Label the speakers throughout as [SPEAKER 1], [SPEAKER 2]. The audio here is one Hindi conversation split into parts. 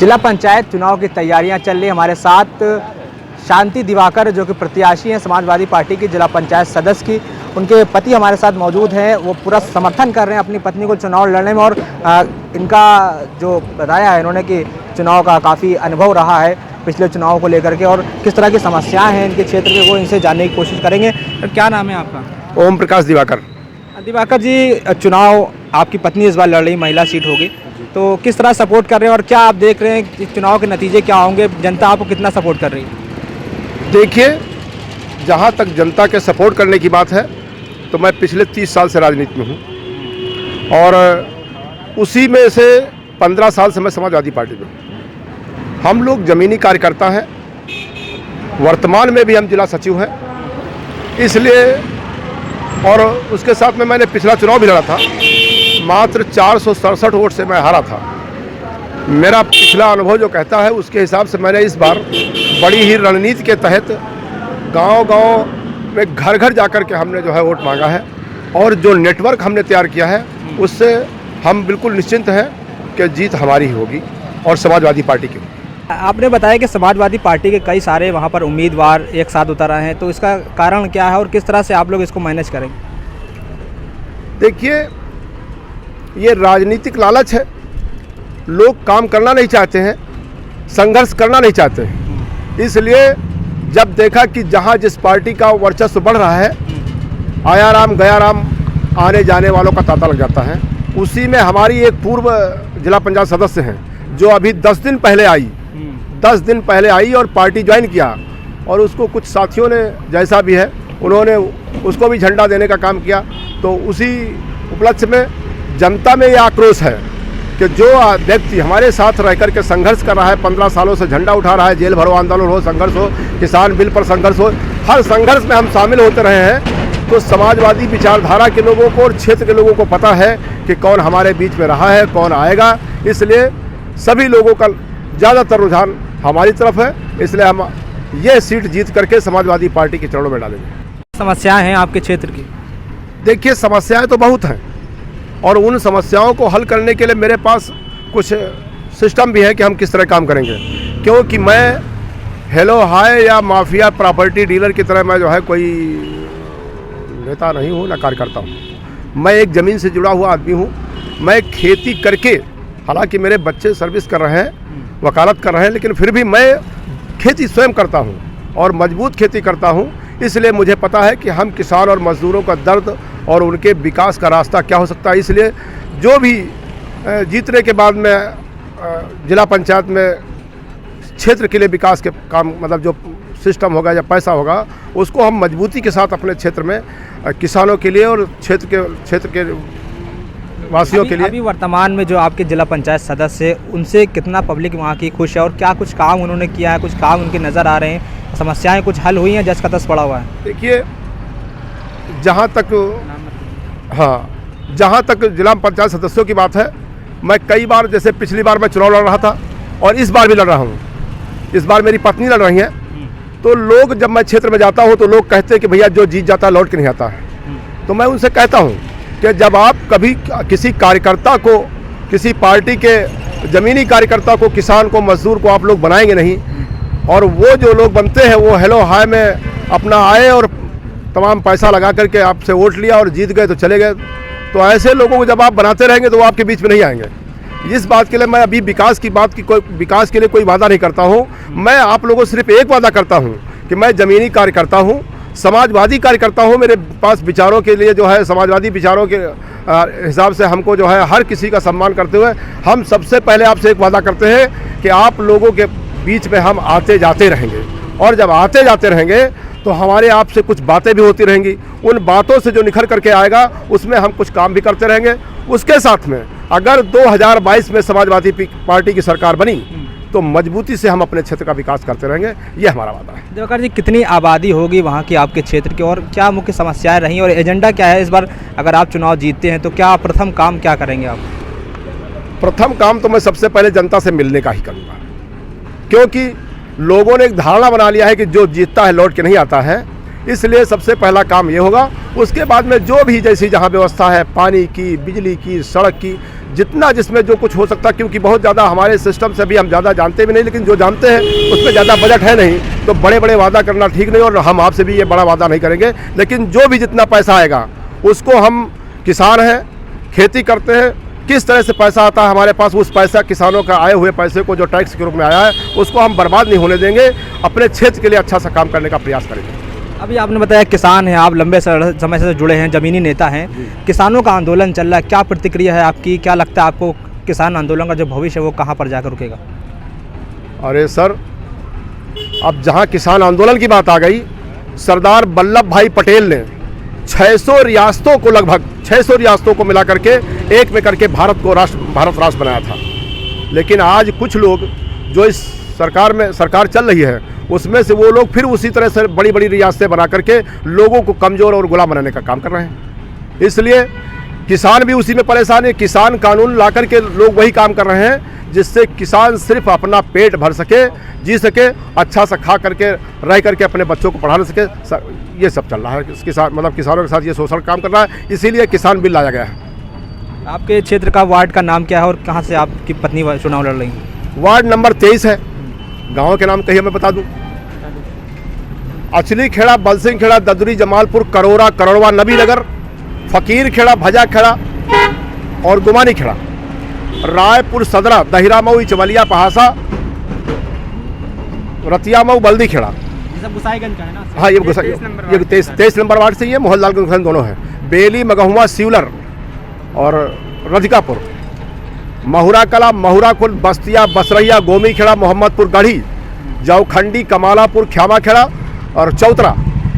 [SPEAKER 1] जिला पंचायत चुनाव की तैयारियां चल रही। हमारे साथ शांति दिवाकर जो कि प्रत्याशी हैं समाजवादी पार्टी की जिला पंचायत सदस्य की, उनके पति हमारे साथ मौजूद हैं। वो पूरा समर्थन कर रहे हैं अपनी पत्नी को चुनाव लड़ने में और इनका जो बताया है इन्होंने कि चुनाव का काफ़ी अनुभव रहा है पिछले चुनाव को लेकर के और किस तरह की समस्याएं हैं इनके क्षेत्र में वो इनसे जानने की कोशिश करेंगे। तो क्या नाम है आपका?
[SPEAKER 2] ओम प्रकाश दिवाकर।
[SPEAKER 1] दिवाकर जी, चुनाव आपकी पत्नी इस बार लड़ रही, महिला सीट होगी, तो किस तरह सपोर्ट कर रहे हैं और क्या आप देख रहे हैं कि चुनाव के नतीजे क्या होंगे, जनता आपको कितना सपोर्ट कर रही है?
[SPEAKER 2] देखिए, जहाँ तक जनता के सपोर्ट करने की बात है तो मैं पिछले 30 साल से राजनीति में हूँ और उसी में से 15 साल से मैं समाजवादी पार्टी में हूँ। हम लोग ज़मीनी कार्यकर्ता हैं, वर्तमान में भी हम जिला सचिव हैं, इसलिए और उसके साथ में मैंने पिछला चुनाव भी लड़ा था, मात्र 467 वोट से मैं हारा था। मेरा पिछला अनुभव जो कहता है उसके हिसाब से मैंने इस बार बड़ी ही रणनीति के तहत गांव-गांव में घर घर जाकर के हमने जो है वोट मांगा है और जो नेटवर्क हमने तैयार किया है उससे हम बिल्कुल निश्चिंत हैं कि जीत हमारी ही होगी और समाजवादी पार्टी की होगी।
[SPEAKER 1] आपने बताया कि समाजवादी पार्टी के कई सारे वहाँ पर उम्मीदवार एक साथ उतर आए हैं, तो इसका कारण क्या है और किस तरह से आप लोग इसको मैनेज करेंगे?
[SPEAKER 2] देखिए, ये राजनीतिक लालच है। लोग काम करना नहीं चाहते हैं, संघर्ष करना नहीं चाहते हैं। इसलिए जब देखा कि जहाँ जिस पार्टी का वर्चस्व बढ़ रहा है, आया राम गया राम आने जाने वालों का तांता लग जाता है। उसी में हमारी एक पूर्व जिला पंचायत सदस्य हैं जो अभी 10 दिन पहले आई, 10 दिन पहले आई और पार्टी ज्वाइन किया और उसको कुछ साथियों ने, जैसा भी है, उन्होंने उसको भी झंडा देने का काम किया। तो उसी उपलक्ष्य में जनता में ये आक्रोश है कि जो व्यक्ति हमारे साथ रह कर के संघर्ष कर रहा है, 15 सालों से झंडा उठा रहा है, जेल भरो आंदोलन हो, संघर्ष हो, किसान बिल पर संघर्ष हो, हर संघर्ष में हम शामिल होते रहे हैं। तो समाजवादी विचारधारा के लोगों को और क्षेत्र के लोगों को पता है कि कौन हमारे बीच में रहा है, कौन आएगा। इसलिए सभी लोगों का ज़्यादातर रुझान हमारी तरफ है, इसलिए हम ये सीट जीत करके समाजवादी पार्टी के चरणों में डालेंगे।
[SPEAKER 1] समस्याएं हैं आपके क्षेत्र की?
[SPEAKER 2] देखिए, समस्याएं तो बहुत हैं और उन समस्याओं को हल करने के लिए मेरे पास कुछ सिस्टम भी है कि हम किस तरह काम करेंगे। क्योंकि मैं हेलो हाय या माफिया प्रॉपर्टी डीलर की तरह मैं जो है कोई नेता नहीं हूँ, ना कार्यकर्ता हूँ। मैं एक ज़मीन से जुड़ा हुआ आदमी हूँ। मैं खेती करके, हालांकि मेरे बच्चे सर्विस कर रहे हैं, वकालत कर रहे हैं, लेकिन फिर भी मैं खेती स्वयं करता हूँ और मजबूत खेती करता हूँ। इसलिए मुझे पता है कि हम किसान और मजदूरों का दर्द और उनके विकास का रास्ता क्या हो सकता है। इसलिए जो भी जीतने के बाद में जिला पंचायत में क्षेत्र के लिए विकास के काम, मतलब जो सिस्टम होगा या पैसा होगा, उसको हम मजबूती के साथ अपने क्षेत्र में किसानों के लिए और क्षेत्र के वासियों के लिए।
[SPEAKER 1] अभी वर्तमान में जो आपके जिला पंचायत सदस्य हैं, उनसे कितना पब्लिक वहाँ की खुश है और क्या कुछ काम उन्होंने किया है, कुछ काम उनके नज़र आ रहे हैं, समस्याएं कुछ हल हुई हैं, जस का तस पड़ा हुआ है?
[SPEAKER 2] देखिए, जहाँ तक जिला पंचायत सदस्यों की बात है, मैं कई बार, जैसे पिछली बार मैं चुनाव लड़ रहा था और इस बार भी लड़ रहा हूँ। इस बार मेरी पत्नी लड़ रही है। तो लोग, जब मैं क्षेत्र में जाता हूँ तो लोग कहते हैं कि भैया जो जीत जाता है लौट के नहीं आता है। तो मैं उनसे कहता हूँ कि जब आप कभी किसी कार्यकर्ता को, किसी पार्टी के ज़मीनी कार्यकर्ता को, किसान को, मजदूर को आप लोग बनाएंगे नहीं, और वो जो लोग बनते हैं वो हेलो हाय में अपना आए और तमाम पैसा लगा करके आपसे वोट लिया और जीत गए तो चले गए, तो ऐसे लोगों को जब आप बनाते रहेंगे तो वो आपके बीच में नहीं आएंगे। इस बात के लिए मैं अभी विकास के लिए कोई वादा नहीं करता हूँ। मैं आप लोगों से सिर्फ एक वादा करता हूँ कि मैं ज़मीनी कार्यकर्ता हूँ, समाजवादी कार्यकर्ता हूँ। मेरे पास विचारों के लिए जो है, समाजवादी विचारों के हिसाब से हमको जो है हर किसी का सम्मान करते हुए हम सबसे पहले आपसे एक वादा करते हैं कि आप लोगों के बीच में हम आते जाते रहेंगे और जब आते जाते रहेंगे तो हमारे आपसे कुछ बातें भी होती रहेंगी। उन बातों से जो निखर करके आएगा उसमें हम कुछ काम भी करते रहेंगे। उसके साथ में अगर 2022 में समाजवादी पार्टी की सरकार बनी तो मजबूती से हम अपने क्षेत्र का विकास करते रहेंगे, ये हमारा वादा है।
[SPEAKER 1] दिवाकर जी, कितनी आबादी होगी वहाँ की आपके क्षेत्र की और क्या मुख्य समस्याएं रही और एजेंडा क्या है इस बार? अगर आप चुनाव जीतते हैं तो क्या प्रथम काम क्या करेंगे आप?
[SPEAKER 2] प्रथम काम तो मैं सबसे पहले जनता से मिलने का ही करूँगा, क्योंकि लोगों ने एक धारणा बना लिया है कि जो जीतता है लौट के नहीं आता है। इसलिए सबसे पहला काम ये होगा। उसके बाद में जो भी जैसी जहाँ व्यवस्था है, पानी की, बिजली की, सड़क की, जितना जिसमें जो कुछ हो सकता है, क्योंकि बहुत ज़्यादा हमारे सिस्टम से भी हम ज़्यादा जानते भी नहीं, लेकिन जो जानते हैं उसमें ज़्यादा बजट है नहीं, तो बड़े बड़े वादा करना ठीक नहीं, और हम आपसे भी ये बड़ा वादा नहीं करेंगे। लेकिन जो भी जितना पैसा आएगा उसको, हम किसान हैं, खेती करते हैं, किस तरह से पैसा आता है हमारे पास, उस पैसा किसानों का आए हुए पैसे को जो टैक्स के रूप में आया है उसको हम बर्बाद नहीं होने देंगे। अपने क्षेत्र के लिए अच्छा सा काम करने का प्रयास करेंगे।
[SPEAKER 1] अभी आपने बताया किसान हैं, आप लंबे समय से जुड़े हैं, ज़मीनी नेता हैं, किसानों का आंदोलन चल रहा है, क्या प्रतिक्रिया है आपकी? क्या लगता है आपको किसान आंदोलन का जो भविष्य है वो कहाँ पर जाकर रुकेगा?
[SPEAKER 2] अरे सर, अब जहाँ किसान आंदोलन की बात आ गई, सरदार वल्लभ भाई पटेल ने 600 रियासतों को, लगभग 600 रियासतों को मिला करके एक में करके भारत राष्ट्र बनाया था। लेकिन आज कुछ लोग जो इस सरकार चल रही है उसमें से वो लोग फिर उसी तरह से बड़ी बड़ी रियासतें बना करके लोगों को कमज़ोर और गुलाम बनाने का काम कर रहे हैं। इसलिए किसान भी उसी में परेशान है। किसान कानून ला करके लोग वही काम कर रहे हैं जिससे किसान सिर्फ अपना पेट भर सके, जी सके, अच्छा सा खा करके रह करके अपने बच्चों को पढ़ा सके। ये सब चल रहा है, किसानों के साथ ये शोषण काम कर रहा है, इसीलिए किसान बिल लाया गया है।
[SPEAKER 1] आपके क्षेत्र का वार्ड का नाम क्या है और कहाँ से आपकी पत्नी चुनाव लड़ रही है?
[SPEAKER 2] वार्ड नंबर 23 है। गाँव के नाम कहिए, मैं बता दूं। अचली खेड़ा, बलसिंह खेड़ा, ददरी, जमालपुर, करोरा, करोड़वा, नबी नगर, फकीर खेड़ा, भजा खेड़ा और गुमानी खेड़ा, रायपुर सदरा, दहिरा मऊ, चवलिया, पहासा, रतिया मऊ, बल्दी खेड़ा।
[SPEAKER 1] ये सब गुसाईगंज का है ना?
[SPEAKER 2] हाँ, ये 23 नंबर वार्ड से ही है। मोहनलालगंज दोनों है। बेली, मगहुआ, सिवलर और रधिकापुर, महुरा कला, महुरा खुर्द, बस्तिया, बसरैया, गोमी खेड़ा, मोहम्मदपुर गढ़ी, जौखंडी, कमालापुर, ख्यामा खेड़ा और चौतरा।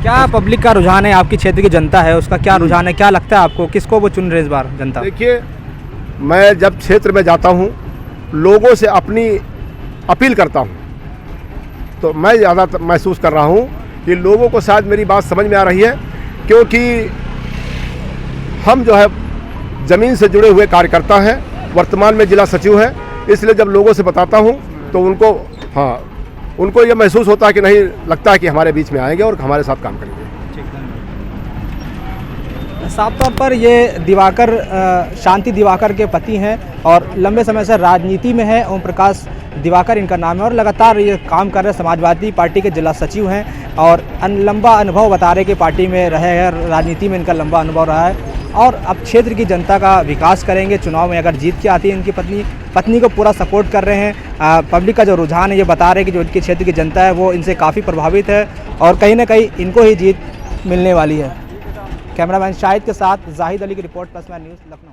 [SPEAKER 1] क्या पब्लिक का रुझान है? आपकी क्षेत्र की जनता है उसका क्या रुझान है? क्या लगता है आपको किसको वो चुन रहे इस बार जनता?
[SPEAKER 2] देखिए, मैं जब क्षेत्र में जाता हूँ, लोगों से अपनी अपील करता हूँ, तो मैं ज़्यादा महसूस कर रहा हूँ कि लोगों को शायद मेरी बात समझ में आ रही है, क्योंकि हम जो है ज़मीन से जुड़े हुए कार्यकर्ता हैं, वर्तमान में जिला सचिव हैं, इसलिए जब लोगों से बताता हूँ तो उनको ये महसूस होता है कि नहीं, लगता है कि हमारे बीच में आएंगे और हमारे साथ काम करेंगे।
[SPEAKER 1] साफ तौर पर ये दिवाकर शांति दिवाकर के पति हैं और लंबे समय से राजनीति में है। ओम प्रकाश दिवाकर इनका नाम है और लगातार ये काम कर रहे समाजवादी पार्टी के जिला सचिव हैं और लंबा अनुभव बता रहे कि पार्टी में रहे हैं, राजनीति में इनका लंबा अनुभव रहा है और अब क्षेत्र की जनता का विकास करेंगे। चुनाव में अगर जीत के आती है, इनकी पत्नी को पूरा सपोर्ट कर रहे हैं। पब्लिक का जो रुझान है ये बता रहे हैं कि जो इनके क्षेत्र की जनता है वो इनसे काफ़ी प्रभावित है और कहीं ना कहीं इनको ही जीत मिलने वाली है। कैमरामैन शाहिद के साथ जाहिद अली की report, plus man news, Lucknow.